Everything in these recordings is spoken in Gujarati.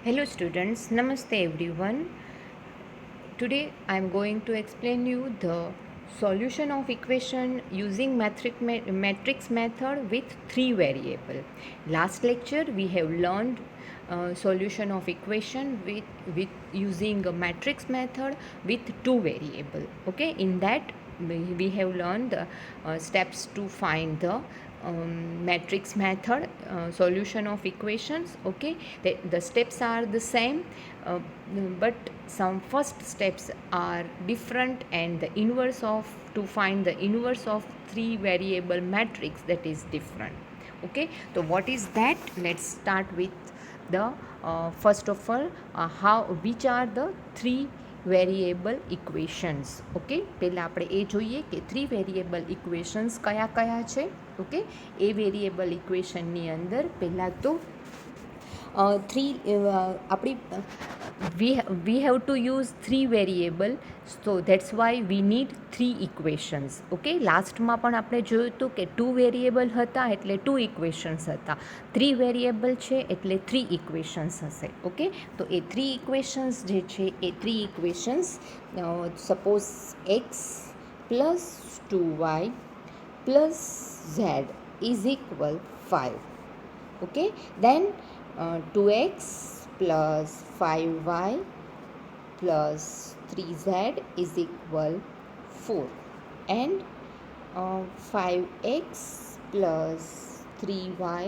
Hello students, Namaste everyone. Today I am going to explain you the solution of equation using matrix method with three variable. Last lecture we have learned solution of equation with using a matrix method with two variable. Okay, in that we have learned the steps to find the matrix method solution of equations. Okay, the steps are the same, but some first steps are different, and the inverse of to find the inverse of three variable matrix, that is different. Okay, so what is that? Let's start with the first of all, how which are the three variable equations. Okay, પહેલાં આપણે એ જોઈએ કે થ્રી વેરિએબલ ઇક્વેશન્સ કયા કયા છે. ઓકે, એ વેરિએબલ ઇક્વેશનની અંદર પહેલાં તો થ્રી આપણી we have to use three variable, so that's why we need three equations. Okay, લાસ્ટમાં પણ આપણે જોયું હતું કે ટુ વેરિએબલ હતા એટલે ટુ ઇક્વેશન્સ હતા, થ્રી વેરિએબલ છે એટલે થ્રી ઇક્વેશન્સ હશે. ઓકે, તો એ થ્રી ઇક્વેશન્સ જે છે એ three equations suppose x plus 2y plus z is equal 5. Okay, then 2x plus 5y plus 3z is equal 4, and 5x plus 3y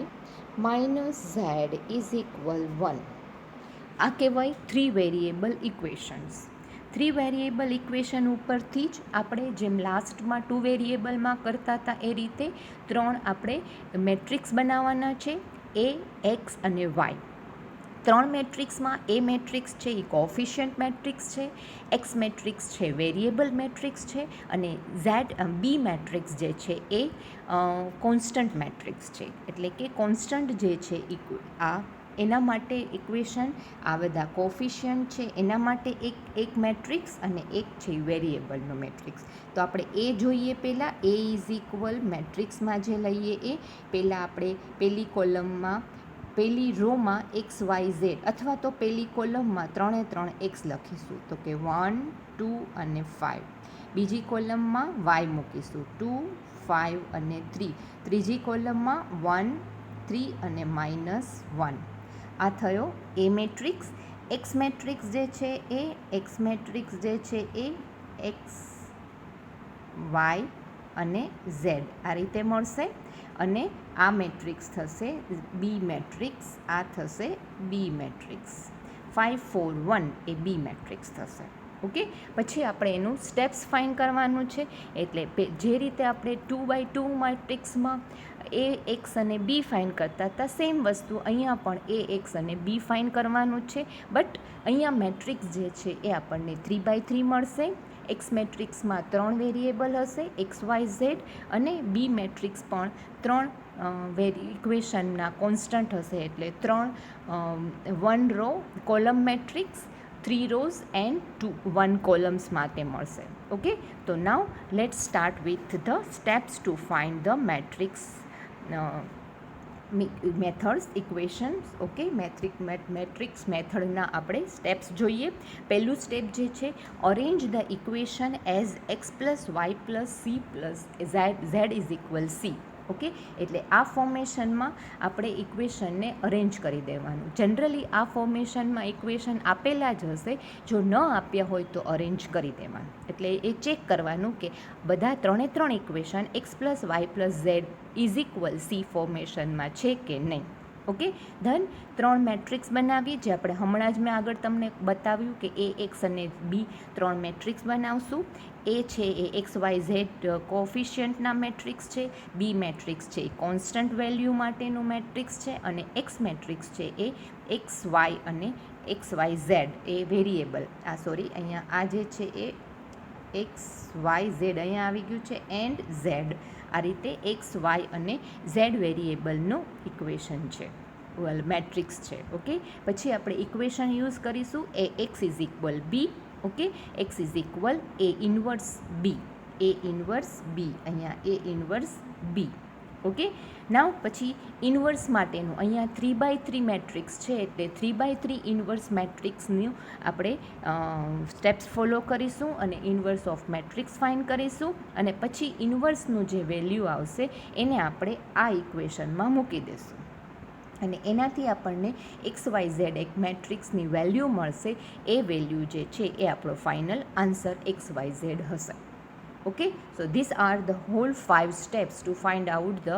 minus z is equal 1. આ કહેવાય three variable equations. Three variable equation ઉપરથી જ આપણે જેમ લાસ્ટમાં ટુ વેરિએબલમાં કરતા હતા એ રીતે ત્રણ આપણે મેટ્રિક્સ બનાવવાના છે, એ એક્સ અને વાય. ત્રણ મેટ્રિક્સમાં એ મેટ્રિક્સ છે એ કોફિશિયન્ટ મેટ્રિક્સ છે, એક્સ મેટ્રિક્સ છે વેરિએબલ મેટ્રિક્સ છે, અને ઝેડ બી મેટ્રિક્સ જે છે એ કોન્સ્ટન્ટ મેટ્રિક્સ છે. એટલે કે કોન્સ્ટન્ટ જે છે આ એના માટે ઇક્વેશન, આ બધા કોફિશિયન્ટ છે એના માટે એક મેટ્રિક્સ અને એક છે વેરિએબલનો મેટ્રિક્સ. તો આપણે એ જોઈએ પહેલાં. એ ઇઝ ઇક્વલ મેટ્રિક્સમાં જે લઈએ એ પહેલાં આપણે પહેલી કોલમમાં પહેલી રોમાં એક્સ વાય ઝેડ, અથવા તો પહેલી કોલમમાં ત્રણે ત્રણ એક્સ લખીશું, તો કે 1, 2 અને 5. બીજી કોલમમાં વાય મૂકીશું 2, 5 અને 3. ત્રીજી કોલમમાં 1, 3 અને -1. આ થયો એ મેટ્રિક્સ. એક્સ મેટ્રિક્સ જે છે એ એક્સ વાય અને ઝેડ આ રીતે મળશે, અને આ મેટ્રિક્સ થશે બી મેટ્રિક્સ, આ થશે બી મેટ્રિક્સ. 5, 4, 1 એ બી મેટ્રિક્સ થશે. ઓકે, પછી આપણે એનું સ્ટેપ્સ ફાઇન કરવાનું છે. એટલે જે રીતે આપણે 2x2 મેટ્રિક્સમાં એ એક્સ અને બી ફાઇન કરતા હતા, સેમ વસ્તુ અહીંયા પણ એ એક્સ અને બી ફાઇન કરવાનું છે. બટ અહીંયા મેટ્રિક્સ જે છે એ આપણને 3x3 મળશે. એક્સ મેટ્રિક્સમાં ત્રણ વેરિએબલ હશે, એક્સ વાય ઝેડ, અને બી મેટ્રિક્સ પણ ત્રણ ઇક્વેશનના કોન્સ્ટન્ટ હશે, એટલે ત્રણ 1 row column matrix, 3 rows and 1 columns માટે મળશે. ઓકે, તો now let's start with the steps to find the matrix methods equations. Okay, matrix મેથડના આપણે સ્ટેપ્સ જોઈએ. પહેલું સ્ટેપ જે છે, arrange the equation as x plus y plus c plus z is equal c. Okay, એટલે આ ફોર્મેશનમાં આપણે ઇક્વેશનને અરેન્જ કરી દેવાનું. જનરલી આ ફોર્મેશનમાં ઇક્વેશન આપેલા જ હશે, જો ન આપ્યા હોય તો અરેન્જ કરી દેવાનું. એટલે એ ચેક કરવાનું કે બધા ત્રણે ત્રણ equation x plus y plus z is equal c ફોર્મેશનમાં છે કે નહીં. ઓકે, ધન ત્રણ મેટ્રિક્સ બનાવીએ, જે આપણે હમણાં જ મેં આગળ તમને બતાવ્યું કે એ એક્સ અને બી ત્રણ મેટ્રિક્સ બનાવશું. એ છે એ એક્સ વાય ઝેડ કોફિશિયન્ટના મેટ્રિક્સ છે, બી મેટ્રિક્સ છે એ કોન્સ્ટન્ટ વેલ્યુ માટેનું મેટ્રિક્સ છે, અને એક્સ મેટ્રિક્સ છે એ એક્સ વાય અને એક્સ વાય ઝેડ એ વેરિએબલ, અહીંયા આ જે છે એ એક્સ વાય ઝેડ અહીંયા આવી ગયું છે, એન્ડ ઝેડ. આ રીતે એક્સ વાય અને ઝેડ વેરિએબલનું ઇક્વેશન છે, મેટ્રિક્સ છે. ઓકે, પછી આપણે ઇક્વેશન યુઝ કરીશું A x is equal B. Okay, x is equal A inverse B, અહીંયા એ ઇન્વર્સ બી. ઓકે. નાવ પછી ઇન્વર્સ માટેનું અહીંયા 3x3 મેટ્રિક્સ છે, એટલે 3x3 ઇન્વર્સ મેટ્રિક્સનું આપણે સ્ટેપ્સ ફોલો કરીશું અને ઇન્વર્સ ઓફ મેટ્રિક્સ ફાઇન્ડ કરીશું, અને પછી ઇન્વર્સનું જે વેલ્યુ આવશે એને આપણે આ ઇક્વેશનમાં મૂકી દઈશું, અને એનાથી આપણને XYZ એક મેટ્રિક્સની વેલ્યુ મળશે. એ વેલ્યુ જે છે એ આપણો ફાઇનલ આન્સર XYZ હશે. Okay, so these are the whole 5 steps to find out the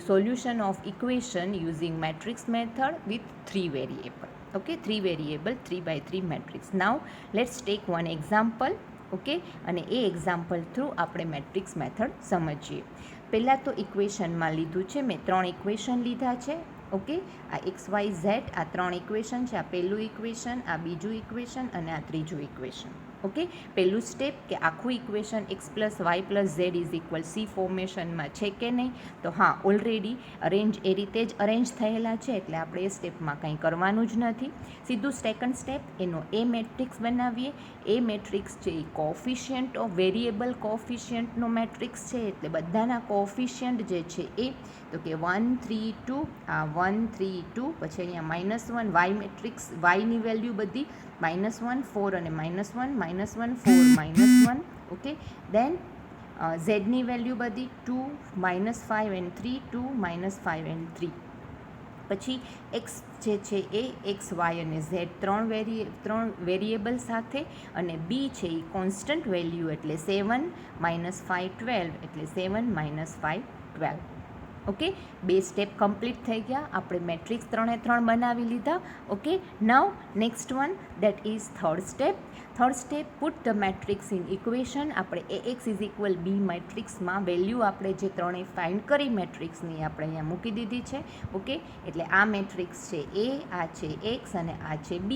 solution of equation using matrix method with 3 variable. Okay, 3 variable 3x3 matrix. Now let's take one example. Okay, અને એ એક્ઝામ્પલ થ્રુ આપણે મેટ્રિક્સ મેથડ સમજીએ. પહેલાં તો ઇક્વેશનમાં લીધું છે, મેં 3 ઇક્વેશન લીધા છે. ઓકે, આ XYZ આ 3 ઇક્વેશન છે. આ પહેલું ઇક્વેશન, આ બીજું ઇક્વેશન અને આ ત્રીજું ઇક્વેશન. ઓકે, પહેલું સ્ટેપ કે આખું equation x + y + z = C ફોર્મેશનમાં છે કે નહીં, તો હા, ઓલરેડી એ રીતે જ અરેન્જ થયેલા છે, એટલે આપણે એ સ્ટેપમાં કંઈ કરવાનું જ નથી. સીધું સેકન્ડ સ્ટેપ, એનો એ મેટ્રિક્સ બનાવીએ. એ મેટ્રિક્સ છે એ કોફિશિયન્ટ ઓફ વેરિયેબલ કોફિશિયન્ટનો મેટ્રિક્સ છે, એટલે બધાના કોફિશિયન્ટ જે છે એ, તો કે 1 3 2, આ 1 3 2, પછી અહીંયા -1 વાય મેટ્રિક્સ, વાયની વેલ્યુ બધી -1 4 અને -1 -1 4 -1. ઓકે, દેન ઝેડની વેલ્યુ બધી 2 -5 and 3 2 -5 and 3. પછી એક્સ જે છે એ એક્સ વાય અને ઝેડ ત્રણ વેરિયેબલ સાથે, અને બી છે એ કોન્સ્ટન્ટ વેલ્યુ એટલે 7 -5 12, એટલે 7 -5 12. ઓકે, 2 સ્ટેપ કમ્પ્લીટ થઈ ગયા. આપણે મેટ્રિક્સ 3 બનાવી લીધા. Okay, now next one, that is third step. Third step, put the matrix in equation. આપણે AX = B મેટ્રિક્સમાં વેલ્યુ આપણે જે ત્રણેય ફાઇન્ડ કરી મેટ્રિક્સની આપણે અહીંયા મૂકી દીધી છે. ઓકે, એટલે આ મેટ્રિક્સ છે A, આ છે X અને આ છે B.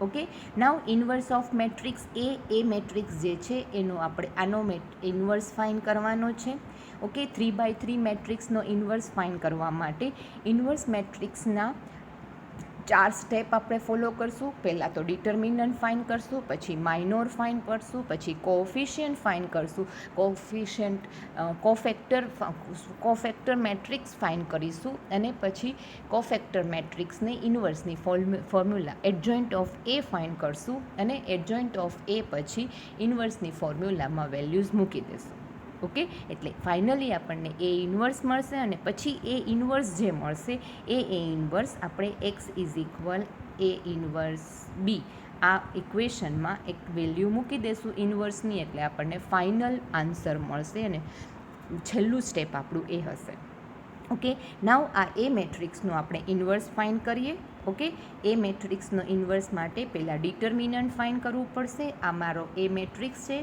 Okay, now inverse of matrix A matrix જે છે એનો આપણે આનો ઇન્વર્સ ફાઇન્ડ કરવાનો છે. ઓકે, 3x3 મેટ્રિક્સનો ઇન્વર્સ ફાઇન્ડ કરવા માટે ઇન્વર્સ મેટ્રિક્સના 4 સ્ટેપ આપણે ફોલો કરશું. પહેલાં તો ડિટર્મિનન્ટ ફાઇન્ડ કરશું, પછી માઇનોર ફાઇન્ડ કરશું, પછી કોફિશિયન્ટ ફાઇન્ડ કરશું, કોફેક્ટર મેટ્રિક્સ ફાઇન્ડ કરીશું, અને પછી કોફેક્ટર મેટ્રિક્સની ઇન્વર્સની formula adjoint of A find કરશું, અને એડજોઇન્ટ ઓફ એ પછી ઇન્વર્સની ફોર્મ્યુલામાં વેલ્યુઝ મૂકી દઈશું. ઓકે, એટલે ફાઇનલી આપણને એ ઇન્વર્સ મળશે, અને પછી એ ઇન્વર્સ જે મળશે એ ઇન્વર્સ આપણે x = A ઇન્વર્સ B આ ઇક્વેશનમાં એક વેલ્યુ મૂકી દઈશું ઇન્વર્સની, એટલે આપણને ફાઇનલ આન્સર મળશે, અને છેલ્લું સ્ટેપ આપણું એ હશે. ઓકે, નાવ આ એ મેટ્રિક્સનું આપણે ઇન્વર્સ ફાઇન્ડ કરીએ. ઓકે, એ મેટ્રિક્સનો ઇન્વર્સ માટે પહેલાં ડિટર્મિનન્ટ ફાઇન્ડ કરવું પડશે. આ મારો એ મેટ્રિક્સ છે,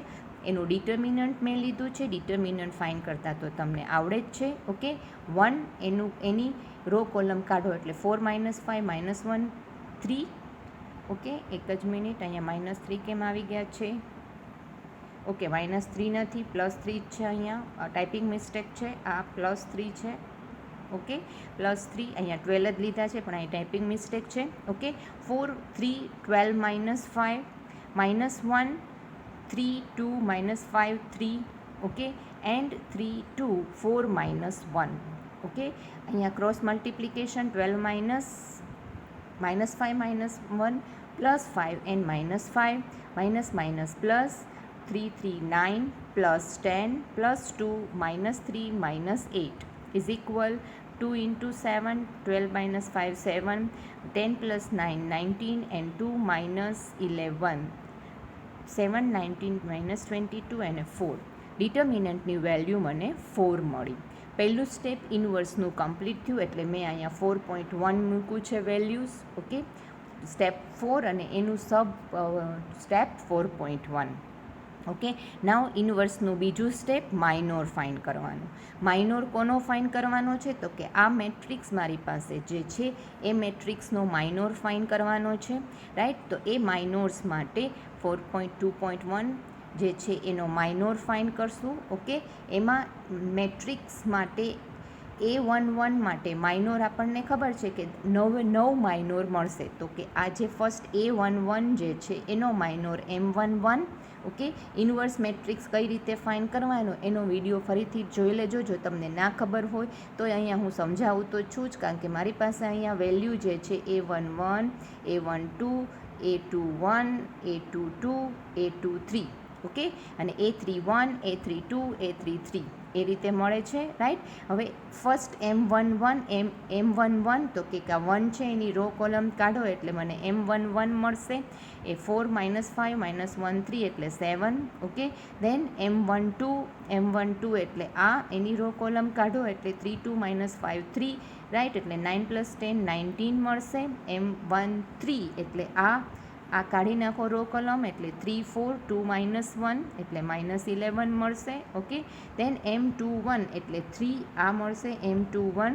એનું ડિટર્મિનન્ટ મેં લીધું છે. ડિટર્મિનન્ટ ફાઇન્ડ કરતાં તો તમને આવડે જ છે. ઓકે, 1 એની રો કોલમ કાઢો એટલે 4 -5 -1 3. ઓકે, એક જ મિનિટ, અહીંયા -3 કેમ આવી ગયા છે? ઓકે, -3 નથી, +3 છે. અહીંયા ટાઈપિંગ મિસ્ટેક છે, આ +3 છે. ઓકે, +3, અહીંયા 12 જ લીધા છે, પણ અહીં ટાઈપિંગ મિસ્ટેક છે. ઓકે, 4 3 12 -5 -1 3 2 -5 3. Okay, and 3 2 4 -1. ઓકે, અહીંયા cross multiplication 12 -5 -1 +5 and -5 -+ 3 3 9 +10 +2 -3 -8 is equal 2 × 7 12 -5 7 10 + 9 19 and 2 -11 7 19 -22 અને 4. ડિટર્મિનન્ટની વેલ્યુ મને 4 મળી. પહેલું સ્ટેપ ઇન્વર્સનું કમ્પ્લીટ થયું, એટલે મેં અહીંયા 4.1 મૂક્યું છે વેલ્યુઝ. ઓકે, સ્ટેપ 4 અને એનું સ્ટેપ 4.1. ઓકે, નાવ ઇન્વર્સનું બીજું સ્ટેપ માઇનોર ફાઇન્ડ કરવાનું. માઇનોર કોનો ફાઇન્ડ કરવાનો છે? તો કે આ મેટ્રિક્સ મારી પાસે જે છે એ મેટ્રિક્સનો માઇનોર ફાઇન્ડ કરવાનો છે. રાઈટ, તો એ માઇનોર્સ માટે 4.2.1 જે છે એનો માઇનોર ફાઇન્ડ કરશું. ઓકે, એમાં મેટ્રિક્સ માટે A11 માટે માઇનોર આપણને ખબર છે કે 9 માઇનોર મળશે. તો કે આ જે ફર્સ્ટ A11 જે છે એનો minor M11, okay, inverse matrix કઈ રીતે ફાઇન કરવાનો એનો વિડીયો ફરીથી જોઈ લેજો. જો તમને ના ખબર હોય તો અહીંયા હું સમજાવું તો છું જ, કારણ કે મારી પાસે અહીંયા વેલ્યુ જે છે A11, A12, A21, A22, A23, okay, અને A31, A32, A33 એ રીતે મળે છે, રાઈટ. હવે ફર્સ્ટ M11 તો કે 1 છે એની રો કોલમ કાઢો એટલે મને M11 મળશે. એ 4 -5 -1 3 એટલે 7, ઓકે. દેન M12 એટલે આ એની રો કોલમ કાઢો એટલે 3 2 -5 3, રાઈટ, એટલે 9 + 10 19 મળશે. M13 એટલે આ કાઢી નાખો રો કોલમ એટલે 3 4 2 -1 એટલે -11 મળશે, ઓકે. દેન M21 એટલે 3 આ મળશે M21,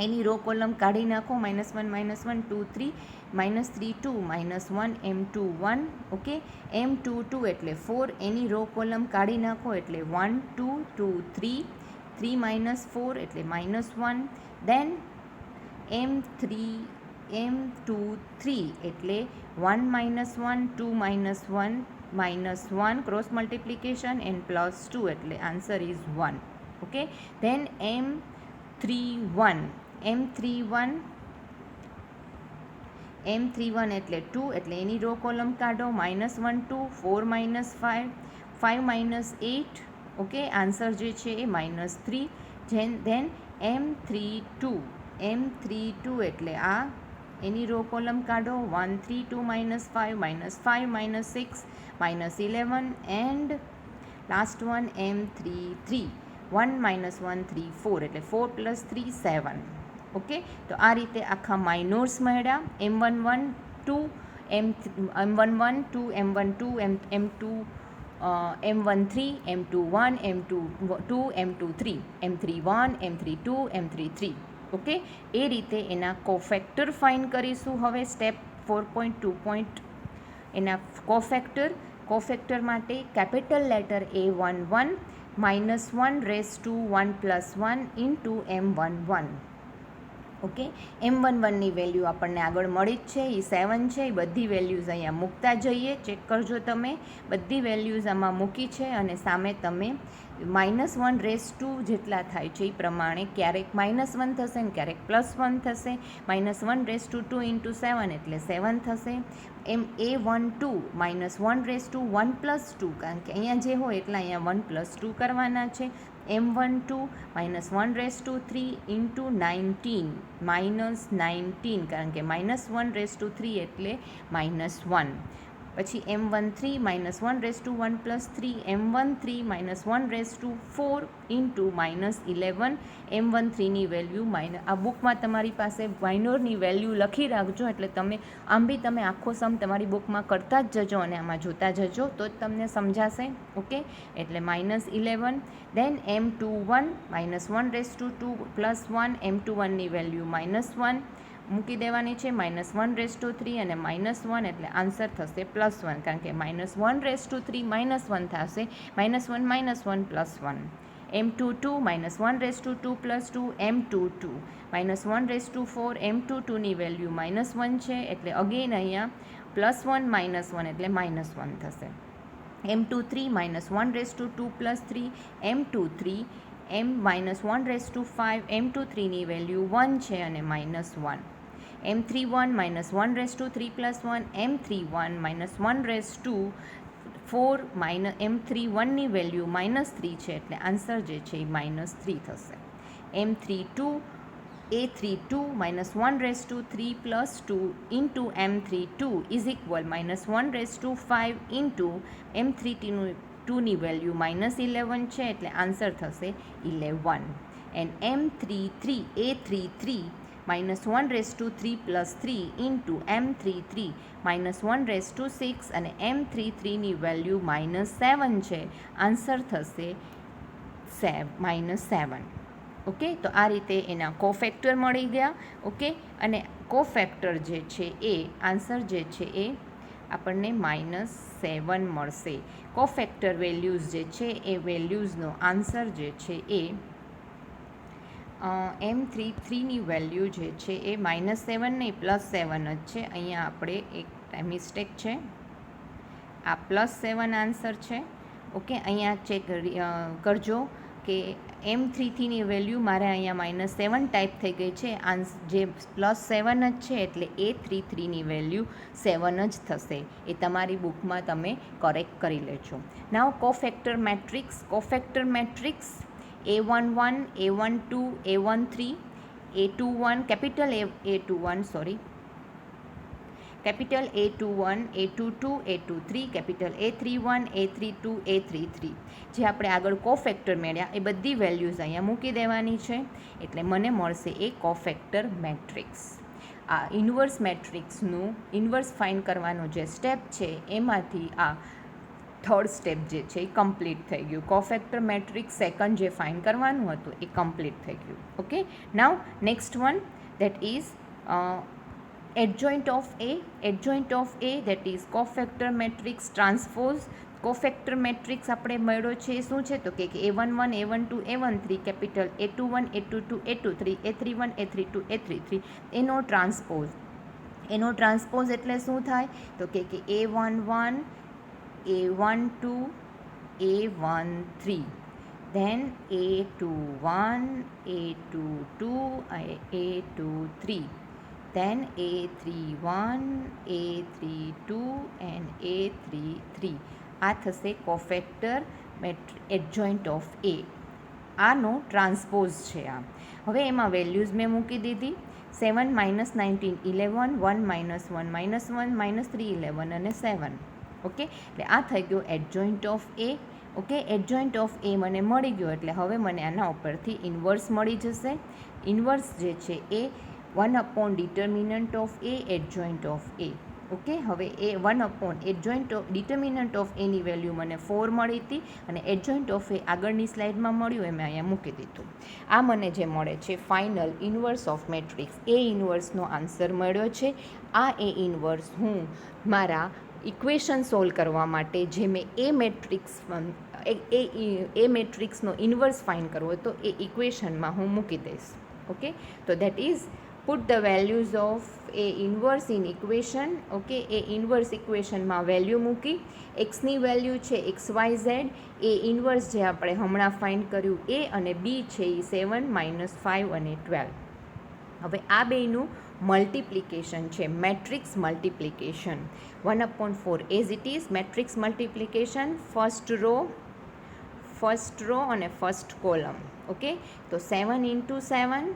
એની રો કોલમ કાઢી નાખો -1 -1 2 3 -3 2 -1 M21, ઓકે. M22 એટલે 4 એની રો કોલમ કાઢી નાખો એટલે 1 2 2 3 3 -4 એટલે -1. દેન M23 એટલે 1 -1 2 -1 -1 ક્રોસ મલ્ટિપ્લિકેશન એન્ડ +2 એટલે answer is 1, okay. Then M31 એટલે 2 એટલે એની રો કોલમ કાઢો -1 2 4 -5 5 -8, ઓકે. આન્સર જે છે એ -3. ધેન M32 એટલે આ એની રો કોલમ કાઢો 1 3 2 -5 -5 -6 -11 એન્ડ લાસ્ટ વન M33 1 -1 3 4 એટલે 4 + 3 7, ઓકે. તો આ રીતે આખા માઇનોર્સ મળ્યા. M11 2 M12 M12 M13 M21 M22 M23 M31 M32 M33, okay. એ રીતે એના કોફેક્ટર ફાઇન કરીશું. હવે સ્ટેપ 4.2. એના કોફેક્ટર માટે capital letter A11 -1 + 1 into M11, okay. M11ની વેલ્યુ આપણને આગળ મળી જ છે, એ 7 છે. એ બધી વેલ્યુઝ અહીંયા મૂકતા જઈએ, ચેક કરજો તમે. બધી વેલ્યુઝ આમાં મૂકી છે અને સામે તમે -1 જેટલા થાય છે એ પ્રમાણે ક્યારેક -1 થશે ને ક્યારેક +1 થશે. -1 2 ઇન્ટુ 7 એટલે 7 થશે. A12 -1 1 + 2, કારણ કે અહીંયા જે હોય એટલા અહીંયા 1 + 2 કરવાના છે. M12 -1 3 ઇન્ટુ 19 -19, કારણ કે -1 3 એટલે -1. પછી M13 -1 1 + 3 M13 -1 4 ઇન્ટુ -11. M13ની વેલ્યુ આ બુકમાં તમારી પાસે માઇનોરની વેલ્યુ લખી રાખજો, એટલે આમ બી તમે આખો સમ તમારી બુકમાં કરતા જ જજો અને આમાં જોતા જજો તો જ તમને સમજાશે, ઓકે. એટલે -11. દેન M21 -1 2 + 1 M21ની વેલ્યુ -1 મૂકી દેવાની છે. -1 3 અને -1 એટલે આન્સર થશે +1, કારણ કે -1 3 -1 થશે. -1 -1 +1. M22 -1 2 + 2 M22 -1 4 M22ની વેલ્યુ -1 છે, એટલે અગેન અહીંયા +1 -1 એટલે -1 થશે. M23 -1 2 + 3 M23 -1 5 M23ની વેલ્યુ 1 છે અને -1. M31 -1 3 + 1 M31 -1 4 M31ની વેલ્યુ -3 છે, એટલે આન્સર જે છે એ -3 થશે. A32 -1 3 + 2 into M32 is equal -1 5 into M32ની વેલ્યુ -11 છે, એટલે આન્સર થશે 11. એન્ડ A33 -1 3 + 3 ઇન્ટુ M33 -1 6 અને M33ની વેલ્યુ -7 છે, આન્સર થશે -7, ઓકે. તો આ રીતે એના કોફેક્ટર મળી ગયા, ઓકે. અને કોફેક્ટર જે છે એ આન્સર જે છે એ આપણને -7 મળશે. કોફેક્ટર વેલ્યુઝ જે છે એ વેલ્યુઝનો આન્સર જે છે એ M33ની વેલ્યુ જે છે એ -7 નહીં +7 જ છે. અહીંયા આપણે એક મિસ્ટેક છે. આ +7 આન્સર છે. ઓકે, અહીંયા ચેક કરજો કે M33ની વેલ્યુ મારે અહીંયા -7 ટાઈપ થઈ ગઈ છે. જે +7 જ છે એટલે A33ની વેલ્યુ 7 જ થશે. એ તમારી બુકમાં તમે કરેક્ટ કરી લેજો. Now cofactor matrix A11, A12, A13, A21, capital A21, A22, A23, capital A31, A32, A33 જે આપણે આગળ કોફેક્ટર મેળ્યા એ બધી વેલ્યુઝ અહીંયા મૂકી દેવાની છે એટલે મને મળશે એ કોફેક્ટર મેટ્રિક્સ. આ ઇન્વર્સ મેટ્રિક્સનું ઇન્વર્સ ફાઇન્ડ કરવાનો જે સ્ટેપ છે એમાંથી આ થર્ડ સ્ટેપ જે છે એ કમ્પ્લીટ થઈ ગયું. કોફેક્ટર મેટ્રિક્સ સેકન્ડ જે ફાઇન્ડ કરવાનું હતું એ કમ્પ્લીટ થઈ ગયું. Okay, now next one that is adjoint of A that is cofactor matrix transpose. Cofactor matrix આપણે મળ્યો છે શું છે તો કે A11, A12, A13, capital A21, A22, A23, A31, A32, A33 એનો ટ્રાન્સપોઝ એટલે શું થાય તો કે A11, A12, A13, then A21, A22, A23, then A31, A32 and A33 આ થશે કોફેક્ટર એડજોઇન્ટ ઓફ A. આનો ટ્રાન્સપોઝ છે આ. હવે એમાં વેલ્યુઝ મેં મૂકી દીધી 7, -19, 11, 1, -1, -1, -3, 11 અને 7. ઓકે, એટલે આ થઈ ગયો adjoint of A. Okay, adjoint of A મને મળી ગયો એટલે હવે મને આના ઉપરથી ઇન્વર્સ મળી જશે. ઇન્વર્સ જે છે એ 1 determinant of A adjoint of A. Okay, હવે એ 1 ડિટર્મિનન્ટ ઓફ એની વેલ્યુ મને 4 મળી હતી અને એડજોઇન્ટ ઓફ એ આગળની સ્લાઇડમાં મળ્યું એ મેં અહીંયા મૂકી દીધું. આ મને જે મળે છે final inverse of matrix A ઇન્વર્સનો આન્સર મળ્યો છે. આ એ ઇન્વર્સ હું મારા ઇક્વેશન સોલ્વ કરવા માટે જે મેં એ મેટ્રિક્સનો ઇન્વર્સ ફાઇન્ડ કરવો તો એ ઇક્વેશનમાં હું મૂકી દઈશ. ઓકે, તો that is put the values of A inverse in equation. Okay, A inverse ઇક્વેશનમાં વેલ્યુ મૂકી એક્સની વેલ્યુ છે XYZ, એ ઇન્વર્સ જે આપણે હમણાં ફાઇન્ડ કર્યું એ અને બી છે એ 7, -5 અને 12. હવે આ બેનું મલ્ટિપ્લિકેશન છે matrix multiplication 1/4 as it is matrix multiplication first row અને ફર્સ્ટ કોલમ. ઓકે, તો 7 × 7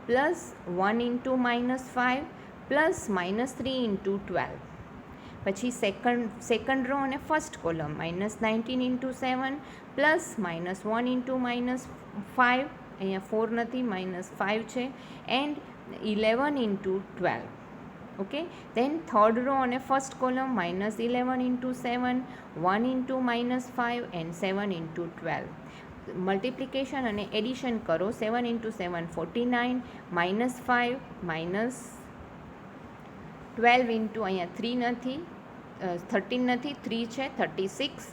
પ્લસ 1 × -5 પ્લસ -3 × 12. પછી સેકન્ડ રો અને ફર્સ્ટ કોલમ -19 × 7 પ્લસ -1 × -5, અહીંયા 4 નથી -5 છે, and 11 × 12. Okay, then third row અને ફર્સ્ટ કોલમ -11 × 7, 1 × -5 એન્ડ 7 × 12. મલ્ટિપ્લિકેશન અને એડિશન કરો 7 × 7 49, -5 -12 ઇન્ટુ અહીંયા 3 નથી 13 નથી 3 છે 36.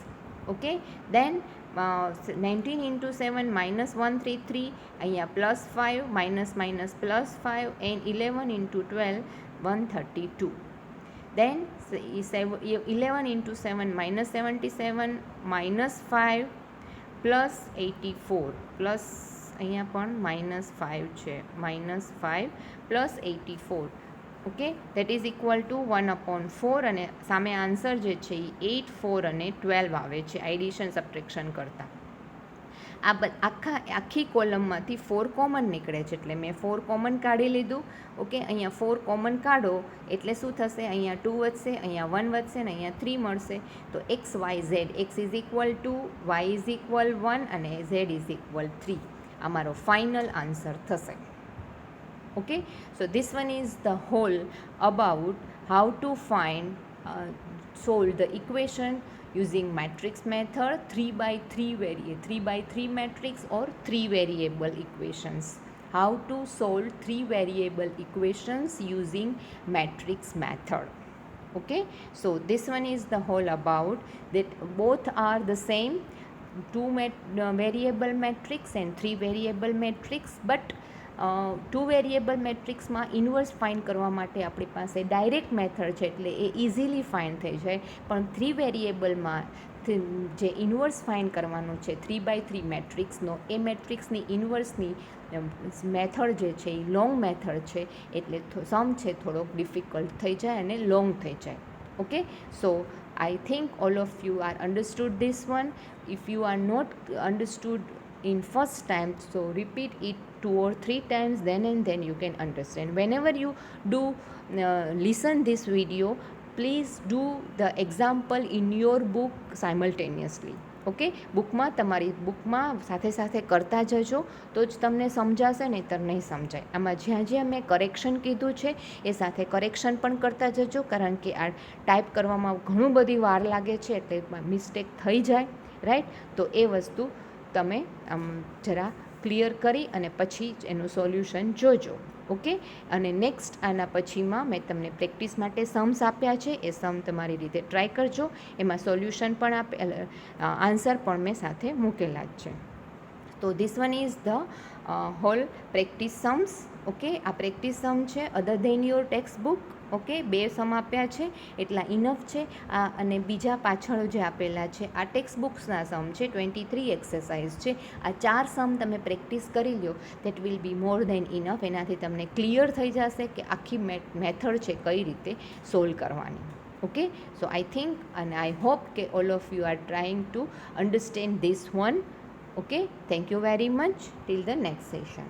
ઓકે, દેન 19 × 7 -133, અહીંયા +5 -+5 એન્ડ 11 × 12 132. દેન 11 × 7 -77 -5 +84 પ્લસ અહીંયા પણ -5 છે -5 +84. Okay, that is equal to 1/4 અને સામે આન્સર જે છે એ 8, 4 અને 12 આવે છે એડિશન સબટ્રેક્શન કરતાં. આખી કોલમમાંથી 4 કોમન નીકળે છે એટલે મેં 4 કોમન કાઢી લીધું. ઓકે, અહીંયા 4 કોમન કાઢો એટલે શું થશે અહીંયા 2 વધશે, અહીંયા 1 વધશે ને અહીંયા 3 મળશે. તો XYZ, X is equal to Y is equal 1 અને Z ઇઝ ઇક્વલ 3 આ મારો ફાઇનલ આન્સર થશે. Okay, so this one is the whole about how to solve the equation using matrix method 3x3 matrix or 3 variable equations. How to solve 3 variable equations using matrix method. Okay, so this one is the whole about that both are the same 2 variable matrix and 3 variable matrix, but two variable મેટ્રિક્સમાં ઇન્વર્સ ફાઇન્ડ કરવા માટે આપણી પાસે ડાયરેક્ટ મેથડ છે એટલે એ ઇઝીલી ફાઇન્ડ થઈ જાય, પણ 3 વેરિયેબલમાં જે ઇન્વર્સ ફાઇન્ડ કરવાનું છે 3x3 મેટ્રિક્સનો, એ મેટ્રિક્સની ઇન્વર્સની મેથડ જે છે એ લોંગ મેથડ છે, એટલે સમ છે થોડોક ડિફિકલ્ટ થઈ જાય અને લોંગ થઈ જાય. Okay, so I think all of you are understood this one. If you are not understood in first time, so repeat it 2 or 3 times, then and then you can understand. Whenever you do listen this video, please do the example in your book simultaneously. Okay, તમારી બુકમાં સાથે સાથે કરતા જજો તો જ તમને સમજાશે, નહીંતર નહીં સમજાય. આમાં જ્યાં જ્યાં મેં કરેક્શન કીધું છે એ સાથે કરેક્શન પણ કરતા જજો, કારણ કે આ ટાઈપ કરવામાં ઘણું બધી વાર લાગે છે એટલે મિસ્ટેક થઈ જાય, રાઈટ. તો એ વસ્તુ તમે જરા ક્લિયર કરી અને પછી જ એનું સોલ્યુશન જોજો. ઓકે, અને નેક્સ્ટ આના પછીમાં મેં તમને પ્રેક્ટિસ માટે સમ્સ આપ્યા છે, એ સમ તમારી રીતે ટ્રાય કરજો. એમાં સોલ્યુશન પણ આન્સર પણ મેં સાથે મૂકેલા જ છે. તો this one is the whole practice sums. Okay, આ પ્રેક્ટિસ સમ છે other than your text book. Okay, 2 sum આપ્યા છે એટલા ઇનફ છે. આ અને બીજા પાછળ જે આપેલા છે આ ટેક્સ્ટ બુક્સના સમ છે, 23 એક્સરસાઇઝ છે. આ 4 સમ તમે પ્રેક્ટિસ કરી લો, that will be more than enough. એનાથી તમને ક્લિયર થઈ જશે કે આખી મેથડ છે કઈ રીતે સોલ્વ કરવાની. ઓકે, સો આઈ થિંક અને આઈ હોપ કે all of you are trying to understand this one. Okay, thank you very much. Till the next session.